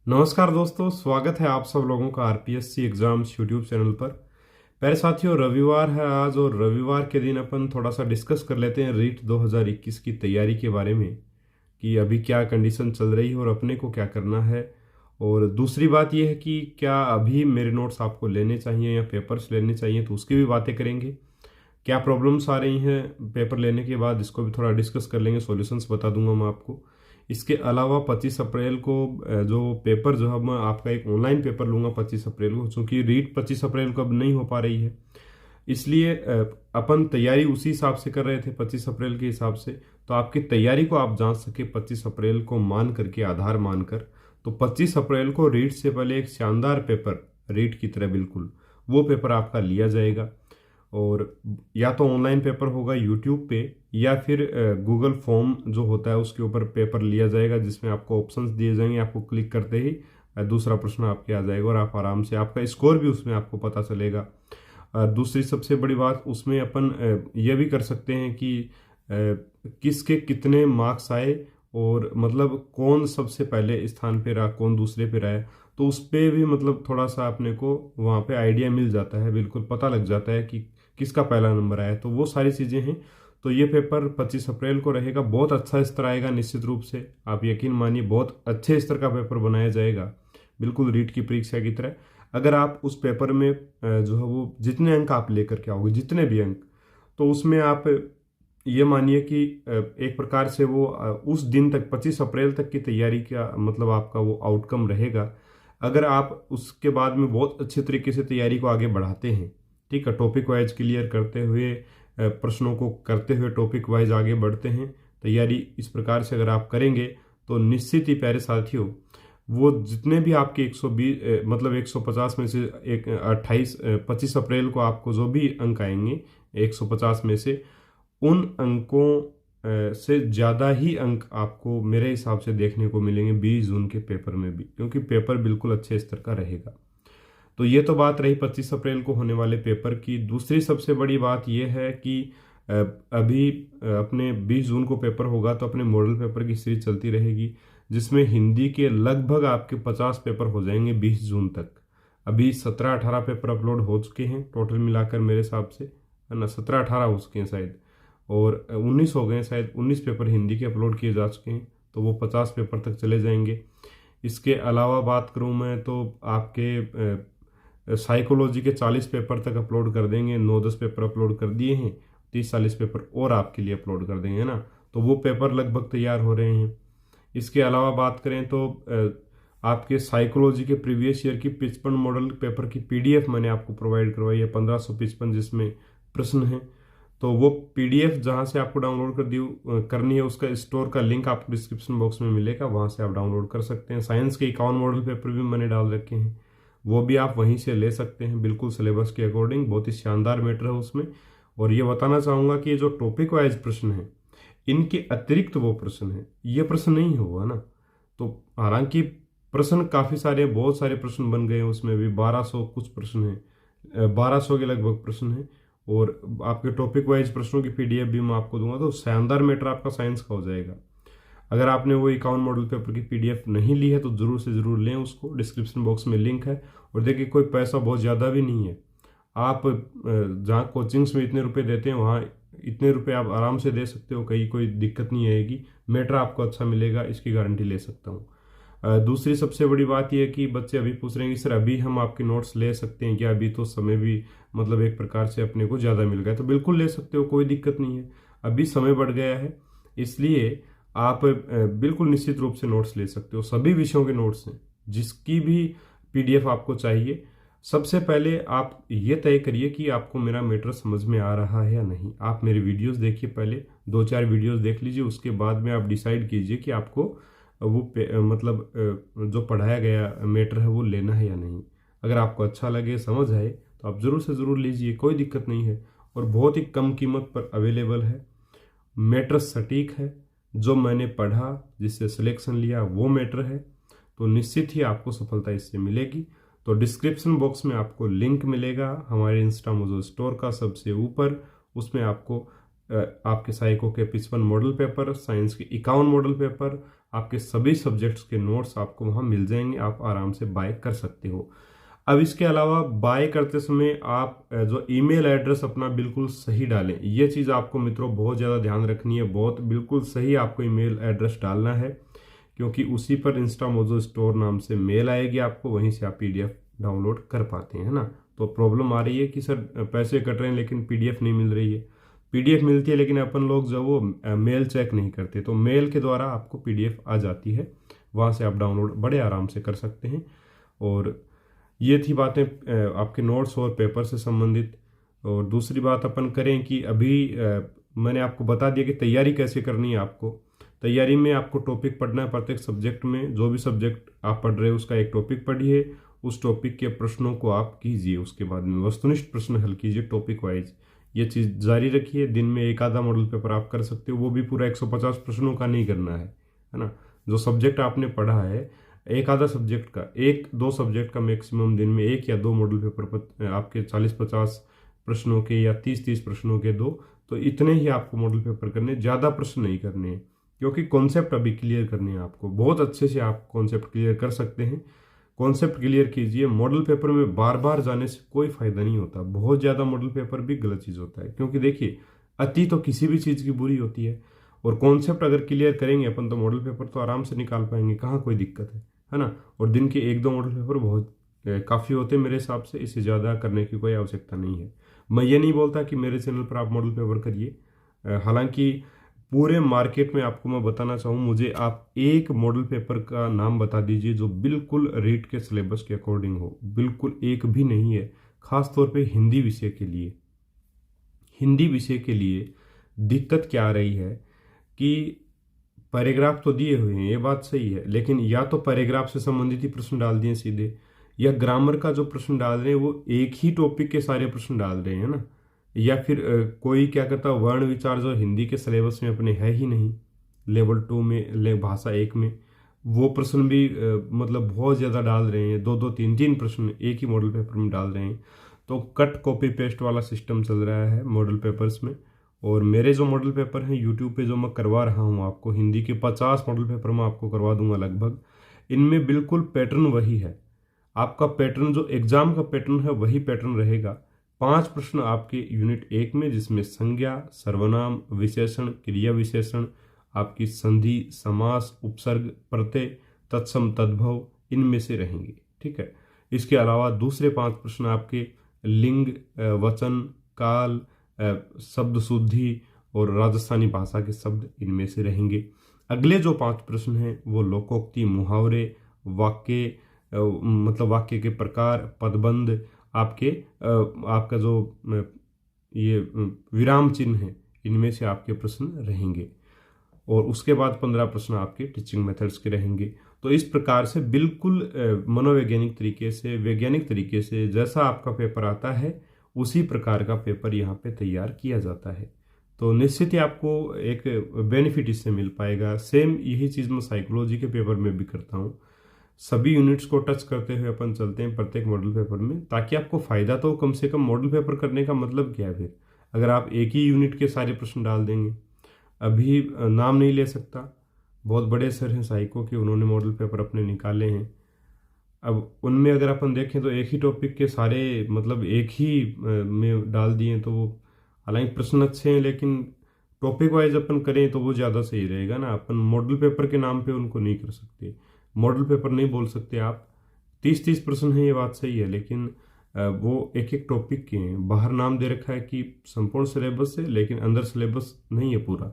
नमस्कार दोस्तों, स्वागत है आप सब लोगों का आरपीएससी एग्जाम्स यूट्यूब चैनल पर। प्यारे साथियों, रविवार है आज और रविवार के दिन अपन थोड़ा सा डिस्कस कर लेते हैं रीट 2021 की तैयारी के बारे में कि अभी क्या कंडीशन चल रही है और अपने को क्या करना है। और दूसरी बात यह है कि क्या अभी मेरे नोट्स आपको लेने चाहिए या पेपर्स लेने चाहिए, तो उसकी भी बातें करेंगे। क्या प्रॉब्लम्स आ रही हैं पेपर लेने के बाद, इसको भी थोड़ा डिस्कस कर लेंगे, सॉल्यूशंस बता दूंगा मैं आपको। इसके अलावा 25 अप्रैल को जो पेपर जो है, मैं आपका एक ऑनलाइन पेपर लूंगा 25 अप्रैल को, क्योंकि रीट 25 अप्रैल को अब नहीं हो पा रही है। इसलिए अपन तैयारी उसी हिसाब से कर रहे थे 25 अप्रैल के हिसाब से। तो आपकी तैयारी को आप जांच सके 25 अप्रैल को मान करके, आधार मानकर। तो 25 अप्रैल को रीट से पहले एक शानदार पेपर, रीट की तरह बिल्कुल वो पेपर आपका लिया जाएगा। और या तो ऑनलाइन पेपर होगा यूट्यूब पे, या फिर गूगल फॉर्म जो होता है उसके ऊपर पेपर लिया जाएगा, जिसमें आपको ऑप्शंस दिए जाएंगे। आपको क्लिक करते ही दूसरा प्रश्न आपके आ जाएगा और आप आराम से, आपका स्कोर भी उसमें आपको पता चलेगा। दूसरी सबसे बड़ी बात, उसमें अपन यह भी कर सकते हैं कि किसके कितने मार्क्स आए, और मतलब कौन सबसे पहले स्थान पे रहा, कौन दूसरे पे रहा। तो उस पे भी मतलब थोड़ा सा अपने को वहाँ पे आइडिया मिल जाता है, बिल्कुल पता लग जाता है कि किसका पहला नंबर आया। तो वो सारी चीज़ें हैं। तो ये पेपर 25 अप्रैल को रहेगा, बहुत अच्छा स्तर आएगा निश्चित रूप से। आप यकीन मानिए, बहुत अच्छे स्तर का पेपर बनाया जाएगा, बिल्कुल रीट की परीक्षा की तरह। अगर आप उस पेपर में जो है वो जितने अंक आप लेकर के आओगे, जितने भी अंक, तो उसमें आप ये मानिए कि एक प्रकार से वो उस दिन तक 25 अप्रैल तक की तैयारी का मतलब आपका वो आउटकम रहेगा। अगर आप उसके बाद में बहुत अच्छे तरीके से तैयारी को आगे बढ़ाते हैं, ठीक है, टॉपिक वाइज क्लियर करते हुए, प्रश्नों को करते हुए टॉपिक वाइज आगे बढ़ते हैं, तैयारी इस प्रकार से अगर आप करेंगे, तो निश्चित ही प्यारे साथियों, वो जितने भी आपके 120 मतलब 150 में से एक 25 अप्रैल को आपको जो भी अंक आएंगे 150 में से, उन अंकों से ज़्यादा ही अंक आपको मेरे हिसाब से देखने को मिलेंगे 20 जून के पेपर में भी, क्योंकि पेपर बिल्कुल अच्छे स्तर का रहेगा। तो ये तो बात रही 25 अप्रैल को होने वाले पेपर की। दूसरी सबसे बड़ी बात यह है कि अभी अपने 20 जून को पेपर होगा, तो अपने मॉडल पेपर की सीरीज चलती रहेगी, जिसमें हिंदी के लगभग आपके 50 पेपर हो जाएंगे 20 जून तक। अभी 17-18 पेपर अपलोड हो चुके हैं टोटल मिलाकर, मेरे हिसाब से है ना, 17-18 हो चुके हैं शायद, और 19 हो गए शायद, 19 पेपर हिंदी के अपलोड किए जा चुके हैं। तो वो 50 पेपर तक चले जाएंगे। इसके अलावा बात करूं मैं, तो आपके साइकोलॉजी के 40 पेपर तक अपलोड कर देंगे। 9-10 पेपर अपलोड कर दिए हैं, 30-40 पेपर और आपके लिए अपलोड कर देंगे, है ना। तो वो पेपर लगभग तैयार हो रहे हैं। इसके अलावा बात करें तो आपके साइकोलॉजी के प्रीवियस ईयर की 55 मॉडल पेपर की पीडीएफ मैंने आपको प्रोवाइड करवाई है, 1555, जिसमें प्रश्न है। तो वो पीडीएफ जहां से आपको डाउनलोड करनी है, उसका स्टोर का लिंक आपको डिस्क्रिप्शन बॉक्स में मिलेगा, वहां से आप डाउनलोड कर सकते हैं। साइंस के 51 मॉडल पेपर भी मैंने डाल रखे हैं, वो भी आप वहीं से ले सकते हैं, बिल्कुल सिलेबस के अकॉर्डिंग। बहुत ही शानदार मैटर है उसमें। और ये बताना चाहूंगा कि ये जो टॉपिक वाइज प्रश्न है, इनके अतिरिक्त वो प्रश्न है, ये प्रश्न नहीं हुआ ना। तो हालांकि प्रश्न काफी सारे, बहुत सारे प्रश्न बन गए हैं, उसमें भी 1200 कुछ प्रश्न है, 1200 के लगभग प्रश्न है। और आपके टॉपिक वाइज प्रश्नों की पीडीएफ भी मैं आपको दूंगा, तो शानदार मैटर आपका साइंस का हो जाएगा। अगर आपने वो 51 मॉडल पेपर की पीडीएफ नहीं ली है, तो जरूर से जरूर लें उसको, डिस्क्रिप्शन बॉक्स में लिंक है। और देखिए, कोई पैसा बहुत ज़्यादा भी नहीं है। आप जहाँ कोचिंग्स में इतने रुपए देते हैं, वहाँ इतने रुपए आप आराम से दे सकते हो, कहीं कोई दिक्कत नहीं आएगी। मैटर आपको अच्छा मिलेगा, इसकी गारंटी ले सकता हूँ। दूसरी सबसे बड़ी बात यह है कि बच्चे अभी पूछ रहे हैं कि सर अभी हम आपके नोट्स ले सकते हैं क्या? अभी तो समय भी मतलब एक प्रकार से अपने को ज़्यादा मिल गया। तो बिल्कुल ले सकते हो, कोई दिक्कत नहीं है। अभी समय बढ़ गया है, इसलिए आप बिल्कुल निश्चित रूप से नोट्स ले सकते हो। सभी विषयों के नोट्स हैं, जिसकी भी पीडीएफ आपको चाहिए। सबसे पहले आप ये तय करिए कि आपको मेरा मैटर समझ में आ रहा है या नहीं। आप मेरे वीडियोस देखिए, पहले 2-4 वीडियोस देख लीजिए, उसके बाद में आप डिसाइड कीजिए कि आपको वो मतलब जो पढ़ाया गया मैटर है वो लेना है या नहीं। अगर आपको अच्छा लगे, समझ आए, तो आप ज़रूर से ज़रूर लीजिए, कोई दिक्कत नहीं है। और बहुत ही कम कीमत पर अवेलेबल है। मैटर सटीक है, जो मैंने पढ़ा, जिससे सिलेक्शन लिया, वो मैटर है। तो निश्चित ही आपको सफलता इससे मिलेगी। तो डिस्क्रिप्शन बॉक्स में आपको लिंक मिलेगा हमारे इंस्टा मोजो स्टोर का, सबसे ऊपर। उसमें आपको आपके साइको के 55 मॉडल पेपर, साइंस के 51 मॉडल पेपर, आपके सभी सब्जेक्ट्स के नोट्स आपको वहाँ मिल जाएंगे, आप आराम से बाय कर सकते हो। अब इसके अलावा बाय करते समय आप जो ईमेल एड्रेस अपना बिल्कुल सही डालें, ये चीज़ आपको मित्रों बहुत ज़्यादा ध्यान रखनी है। बहुत बिल्कुल सही आपको ईमेल एड्रेस डालना है, क्योंकि उसी पर इंस्टामोजो स्टोर नाम से मेल आएगी आपको, वहीं से आप पीडीएफ डाउनलोड कर पाते हैं, है ना। तो प्रॉब्लम आ रही है कि सर पैसे कट रहे हैं लेकिन पीडीएफ नहीं मिल रही है। पीडीएफ मिलती है लेकिन अपन लोग जो वो मेल चेक नहीं करते, तो मेल के द्वारा आपको पीडीएफ आ जाती है, वहाँ से आप डाउनलोड बड़े आराम से कर सकते हैं। और ये थी बातें आपके नोट्स और पेपर से संबंधित। और दूसरी बात अपन करें कि अभी मैंने आपको बता दिया कि तैयारी कैसे करनी है। आपको तैयारी में आपको टॉपिक पढ़ना है, प्रत्येक सब्जेक्ट में जो भी सब्जेक्ट आप पढ़ रहे हो उसका एक टॉपिक पढ़िए, उस टॉपिक के प्रश्नों को आप कीजिए, उसके बाद में वस्तुनिष्ठ प्रश्न हल कीजिए टॉपिक वाइज। ये चीज़ जारी रखिए। दिन में एक आधा मॉडल पेपर आप कर सकते हो, वो भी पूरा 150 प्रश्नों का नहीं करना है ना। जो सब्जेक्ट आपने पढ़ा है, एक आधा सब्जेक्ट का, एक दो सब्जेक्ट का मैक्सिमम दिन में एक या दो मॉडल पेपर आपके 40-50 प्रश्नों के या 30-30 प्रश्नों के दो, तो इतने ही आपको मॉडल पेपर करने, ज़्यादा प्रश्न नहीं करने हैं, क्योंकि कॉन्सेप्ट अभी क्लियर करने हैं आपको। बहुत अच्छे से आप कॉन्सेप्ट क्लियर कर सकते हैं। कॉन्सेप्ट क्लियर कीजिए। मॉडल पेपर में बार बार जाने से कोई फायदा नहीं होता। बहुत ज़्यादा मॉडल पेपर भी गलत चीज़ होता है, क्योंकि देखिए अति तो किसी भी चीज़ की बुरी होती है। और कॉन्सेप्ट अगर क्लियर करेंगे अपन तो मॉडल पेपर तो आराम से निकाल पाएंगे, कहाँ कोई दिक्कत है ना। और दिन के एक दो मॉडल पेपर बहुत काफ़ी होते हैं मेरे हिसाब से, इससे ज़्यादा करने की कोई आवश्यकता नहीं है। मैं ये नहीं बोलता कि मेरे चैनल पर आप मॉडल पेपर करिए, हालांकि पूरे मार्केट में आपको मैं बताना चाहूँ, मुझे आप एक मॉडल पेपर का नाम बता दीजिए जो बिल्कुल रीट के सिलेबस के अकॉर्डिंग हो। बिल्कुल एक भी नहीं है। खास तौर पे हिंदी विषय के लिए, हिंदी विषय के लिए दिक्कत क्या आ रही है कि पैराग्राफ तो दिए हुए हैं, ये बात सही है, लेकिन या तो पैराग्राफ से संबंधित ही प्रश्न डाल दिए सीधे, या ग्रामर का जो प्रश्न डाल रहे हैं वो एक ही टॉपिक के सारे प्रश्न डाल रहे हैं ना। या फिर कोई क्या करता है, वर्ण विचार जो हिंदी के सिलेबस में अपने है ही नहीं, लेवल 2 में, भाषा 1 में, वो प्रश्न भी मतलब बहुत ज़्यादा डाल रहे हैं। दो दो तीन तीन प्रश्न एक ही मॉडल पेपर में डाल रहे हैं। तो कट कॉपी पेस्ट वाला सिस्टम चल रहा है मॉडल पेपर्स में। और मेरे जो मॉडल पेपर हैं यूट्यूब पे जो मैं करवा रहा हूँ आपको, हिंदी के 50 मॉडल पेपर मैं आपको करवा दूंगा लगभग। इनमें बिल्कुल पैटर्न वही है। आपका पैटर्न जो एग्जाम का पैटर्न है वही पैटर्न रहेगा। 5 प्रश्न आपके यूनिट 1 में, जिसमें संज्ञा, सर्वनाम, विशेषण, क्रिया विशेषण, आपकी संधि, समास, उपसर्ग, प्रत्यय, तत्सम, तद्भव, इनमें से रहेंगे। ठीक है। इसके अलावा दूसरे 5 प्रश्न आपके लिंग, वचन, काल, शब्द शुद्धि और राजस्थानी भाषा के शब्द, इनमें से रहेंगे। अगले जो 5 प्रश्न हैं वो लोकोक्ति, मुहावरे, वाक्य, मतलब वाक्य के प्रकार, पदबंध, आपका जो ये विराम चिन्ह है, इनमें से आपके प्रश्न रहेंगे। और उसके बाद 15 प्रश्न आपके टीचिंग मेथड्स के रहेंगे। तो इस प्रकार से बिल्कुल मनोवैज्ञानिक तरीके से, वैज्ञानिक तरीके से जैसा आपका पेपर आता है उसी प्रकार का पेपर यहाँ पे तैयार किया जाता है। तो निश्चित ही आपको एक बेनिफिट इससे मिल पाएगा। सेम यही चीज़ मैं साइकोलॉजी के पेपर में भी करता हूँ। सभी यूनिट्स को टच करते हुए अपन चलते हैं प्रत्येक मॉडल पेपर में, ताकि आपको फायदा तो कम से कम। मॉडल पेपर करने का मतलब क्या है फिर, अगर आप एक ही यूनिट के सारे प्रश्न डाल देंगे। अभी नाम नहीं ले सकता, बहुत बड़े सर हैं साइको के, उन्होंने मॉडल पेपर अपने निकाले हैं। अब उनमें अगर अपन देखें तो एक ही टॉपिक के सारे, मतलब एक ही में डाल दिए, तो वो हालांकि प्रश्न अच्छे हैं लेकिन टॉपिक वाइज अपन करें तो वो ज़्यादा सही रहेगा ना। अपन मॉडल पेपर के नाम पे उनको नहीं कर सकते, मॉडल पेपर नहीं बोल सकते आप। 30-30 प्रश्न है, ये बात सही है, लेकिन वो एक एक टॉपिक के हैं। बाहर नाम दे रखा है कि संपूर्ण सिलेबस है, लेकिन अंदर सिलेबस नहीं है पूरा।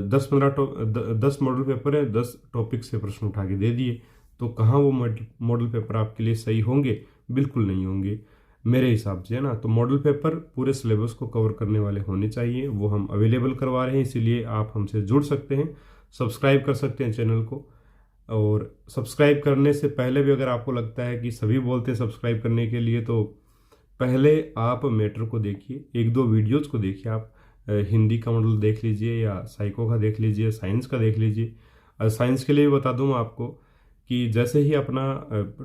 10 मॉडल पेपर है, 10 टॉपिक से प्रश्न उठा के दे दिए, तो कहाँ वो मॉडल पेपर आपके लिए सही होंगे? बिल्कुल नहीं होंगे मेरे हिसाब से, है ना। तो मॉडल पेपर पूरे सिलेबस को कवर करने वाले होने चाहिए, वो हम अवेलेबल करवा रहे हैं, इसीलिए आप हमसे जुड़ सकते हैं, सब्सक्राइब कर सकते हैं चैनल को। और सब्सक्राइब करने से पहले भी अगर आपको लगता है कि सभी बोलते हैं सब्सक्राइब करने के लिए, तो पहले आप मैटर को देखिए, एक दो वीडियोज़ को देखिए। आप हिंदी का मॉडल देख लीजिए, या साइको का देख लीजिए, साइंस का देख लीजिए। साइंस के लिए बता दूँ आपको कि जैसे ही अपना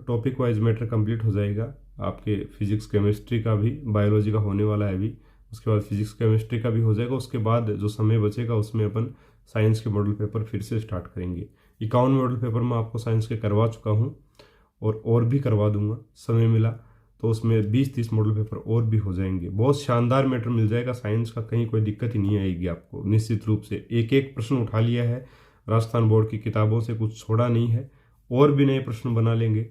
टॉपिक वाइज मैटर कंप्लीट हो जाएगा, आपके फिजिक्स केमिस्ट्री का भी, बायोलॉजी का होने वाला है अभी, उसके बाद फिजिक्स केमिस्ट्री का भी हो जाएगा। उसके बाद जो समय बचेगा उसमें अपन साइंस के मॉडल पेपर फिर से स्टार्ट करेंगे, 51 मॉडल पेपर मैं आपको साइंस के करवा चुका हूँ और भी करवा दूंगा, समय मिला तो उसमें 20-30 मॉडल पेपर और भी हो जाएंगे। बहुत शानदार मैटर मिल जाएगा साइंस का, कहीं कोई दिक्कत ही नहीं आएगी आपको। निश्चित रूप से एक एक प्रश्न उठा लिया है राजस्थान बोर्ड की किताबों से, कुछ छोड़ा नहीं है, और भी नए प्रश्न बना लेंगे।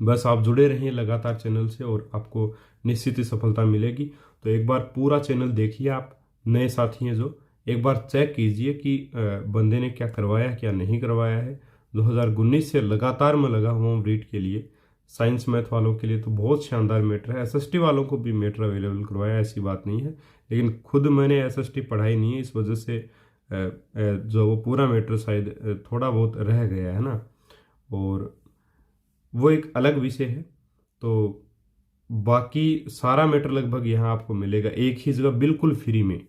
बस आप जुड़े रहिए लगातार चैनल से और आपको निश्चित ही सफलता मिलेगी। तो एक बार पूरा चैनल देखिए, आप नए साथी हैं जो, एक बार चेक कीजिए कि बंदे ने क्या करवाया क्या नहीं करवाया है। 2019 से लगातार मैं लगा हुआ हूँ रीट के लिए। साइंस मैथ वालों के लिए तो बहुत शानदार मैटर है, एसएसटी वालों को भी मैटर अवेलेबल करवाया, ऐसी बात नहीं है, लेकिन खुद मैंने एसएसटी पढ़ाई नहीं है, इस वजह से जो वो पूरा मैटर शायद थोड़ा बहुत रह गया है ना, और वो एक अलग विषय है। तो बाकी सारा मैटर लगभग यहाँ आपको मिलेगा एक ही जगह, बिल्कुल फ्री में।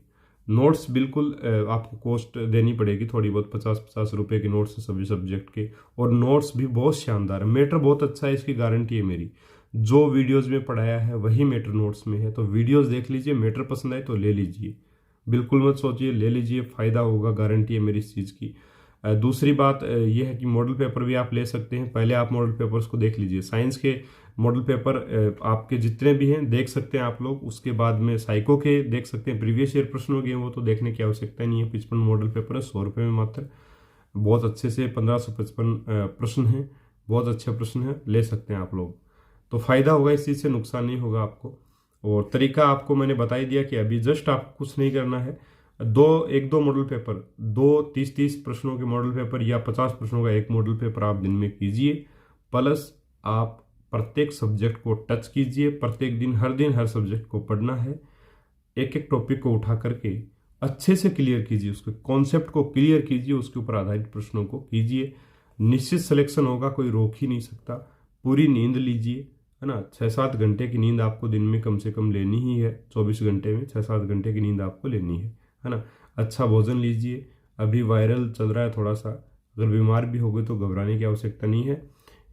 नोट्स बिल्कुल आपको कॉस्ट देनी पड़ेगी थोड़ी बहुत, 50-50 रुपए के नोट्स है सभी सब्जेक्ट के, और नोट्स भी बहुत शानदार है। मैटर बहुत अच्छा है, इसकी गारंटी है मेरी। जो वीडियोस में पढ़ाया है वही मैटर नोट्स में है, तो वीडियोस देख लीजिए, मैटर पसंद आए तो ले लीजिए, बिल्कुल मत सोचिए, ले लीजिए, फायदा होगा, गारंटी है मेरी इस चीज़ की। दूसरी बात यह है कि मॉडल पेपर भी आप ले सकते हैं। पहले आप मॉडल पेपर्स को देख लीजिए, साइंस के मॉडल पेपर आपके जितने भी हैं देख सकते हैं आप लोग। उसके बाद में साइको के देख सकते हैं, प्रीवियस ईयर प्रश्न हो गए, वो तो देखने की आवश्यकता नहीं है। 55 मॉडल पेपर है, 100 रुपये में मात्र, बहुत अच्छे से 1555 प्रश्न हैं, बहुत अच्छे प्रश्न हैं, ले सकते हैं आप लोग। तो फायदा होगा इस चीज़ से, नुकसान नहीं होगा आपको। और तरीका आपको मैंने बता ही दिया कि अभी जस्ट आपको कुछ नहीं करना है। एक दो मॉडल पेपर, 30 प्रश्नों के मॉडल पेपर या 50 प्रश्नों का एक मॉडल पेपर आप दिन में कीजिए, प्लस आप प्रत्येक सब्जेक्ट को टच कीजिए। प्रत्येक दिन हर सब्जेक्ट को पढ़ना है, एक एक टॉपिक को उठा करके अच्छे से क्लियर कीजिए, उसके कॉन्सेप्ट को क्लियर कीजिए, उसके ऊपर आधारित प्रश्नों को कीजिए। निश्चित सिलेक्शन होगा, कोई रोक ही नहीं सकता। पूरी नींद लीजिए, है ना, 6-7 घंटे की नींद आपको दिन में कम से कम लेनी ही है। 24 घंटे में 6-7 घंटे की नींद आपको लेनी है ना। अच्छा भोजन लीजिए, अभी वायरल चल रहा है थोड़ा सा, अगर बीमार भी हो गए तो घबराने की आवश्यकता नहीं है।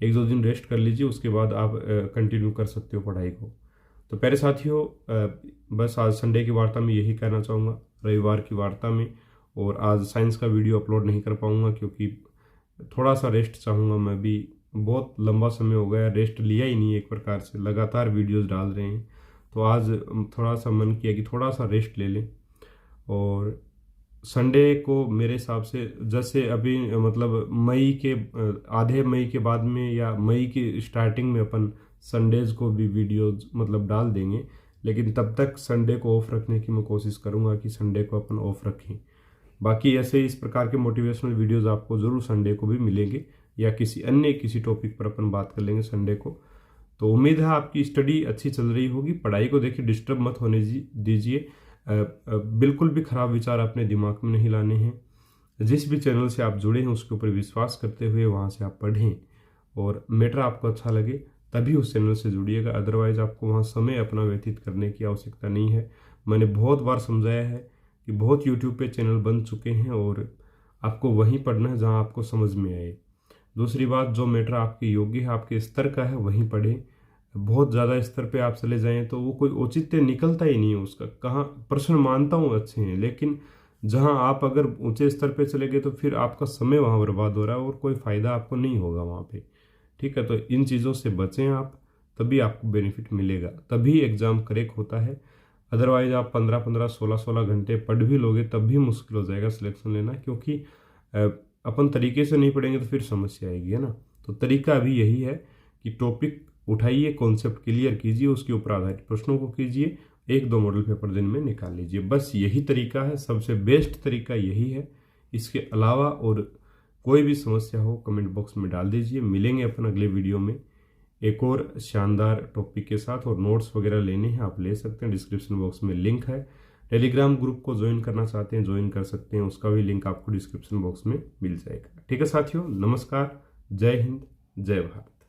1-2 दिन रेस्ट कर लीजिए, उसके बाद आप कंटिन्यू कर सकते हो पढ़ाई को। तो प्यारे साथियों, बस आज संडे की वार्ता में यही कहना चाहूँगा, रविवार की वार्ता में। और आज साइंस का वीडियो अपलोड नहीं कर पाऊँगा क्योंकि थोड़ा सा रेस्ट चाहूँगा मैं भी। बहुत लंबा समय हो गया, रेस्ट लिया ही नहीं, एक प्रकार से लगातार वीडियोस डाल रहे हैं। तो आज थोड़ा सा मन किया कि थोड़ा सा रेस्ट ले लें। और संडे को मेरे हिसाब से, जैसे अभी मतलब मई के आधे मई के बाद में या मई की स्टार्टिंग में अपन संडेज को भी वीडियोज मतलब डाल देंगे, लेकिन तब तक संडे को ऑफ रखने की मैं कोशिश करूंगा कि संडे को अपन ऑफ रखें। बाकी ऐसे इस प्रकार के मोटिवेशनल वीडियोज आपको ज़रूर संडे को भी मिलेंगे, या किसी टॉपिक पर अपन बात कर लेंगे संडे को। तो उम्मीद है आपकी स्टडी अच्छी चल रही होगी। पढ़ाई को देखिए डिस्टर्ब मत होने दीजिए, बिल्कुल भी खराब विचार अपने दिमाग में नहीं लाने हैं। जिस भी चैनल से आप जुड़े हैं उसके ऊपर विश्वास करते हुए वहाँ से आप पढ़ें, और मैटर आपको अच्छा लगे तभी उस चैनल से जुड़िएगा, अदरवाइज आपको वहाँ समय अपना व्यतीत करने की आवश्यकता नहीं है। मैंने बहुत बार समझाया है कि बहुत यूट्यूब पे चैनल बन चुके हैं और आपको वहीं पढ़ना है जहाँ आपको समझ में आए। दूसरी बात, जो मैटर आपके योग्य है, आपके स्तर का है, वहीं पढ़ें। बहुत ज़्यादा स्तर पे आप चले जाएं तो वो कोई औचित्य निकलता ही नहीं है उसका। कहाँ प्रश्न मानता हूँ अच्छे हैं, लेकिन जहाँ आप अगर ऊंचे स्तर पे चले गए तो फिर आपका समय वहाँ बर्बाद हो रहा है और कोई फ़ायदा आपको नहीं होगा वहाँ पे। ठीक है, तो इन चीज़ों से बचें आप, तभी आपको बेनिफिट मिलेगा, तभी एग्ज़ाम करेक्ट होता है। अदरवाइज आप 15-15, 16-16 घंटे पढ़ भी लोगे तब भी मुश्किल हो जाएगा सिलेक्शन लेना, क्योंकि अपन तरीके से नहीं पढ़ेंगे तो फिर समस्या आएगी, है ना। तो तरीका अभी यही है कि टॉपिक उठाइए, कॉन्सेप्ट क्लियर कीजिए, उसके ऊपर आधारित प्रश्नों को कीजिए, 1-2 मॉडल पेपर दिन में निकाल लीजिए। बस यही तरीका है, सबसे बेस्ट तरीका यही है। इसके अलावा और कोई भी समस्या हो कमेंट बॉक्स में डाल दीजिए। मिलेंगे अपन अगले वीडियो में एक और शानदार टॉपिक के साथ। और नोट्स वगैरह लेने हैं आप ले सकते हैं, डिस्क्रिप्शन बॉक्स में लिंक है। टेलीग्राम ग्रुप को ज्वाइन करना चाहते हैं ज्वाइन कर सकते हैं, उसका भी लिंक आपको डिस्क्रिप्शन बॉक्स में मिल जाएगा। ठीक है साथियों, नमस्कार, जय हिंद, जय भारत।